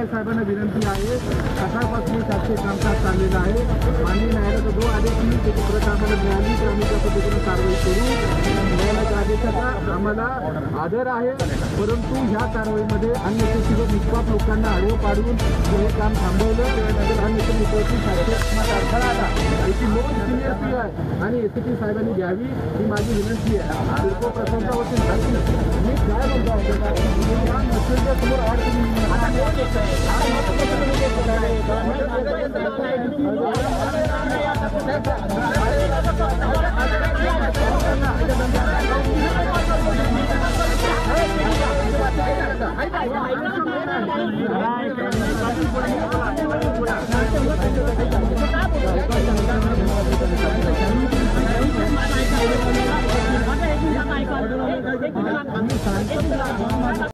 न्यायालय साहेबांना विनंती आहे, सकाळपासून शासकीय कामकाज चाललेलं आहे, माननीय न्यायालयाचा जो आदेश येईल त्याची प्रत आम्हाला मिळाली तर आम्ही त्या पद्धतीने कारवाई करू. न्यायालयाच्या आदेशाचा आम्हाला आदर आहे, परंतु ह्या कारवाईमध्ये अन्यथेची निष्पाप लोकांना आडवं पाडून हे काम थांबवलं त्यानंतर अन्यथेची शासकीय अडथळा आला याची नोंद सिनियर पी आहे आणि एसीपी साहेबांनी घ्यावी ही माझी विनंती आहे. सिडको प्रशासनाच्या वतीने मी काय म्हणतो समोर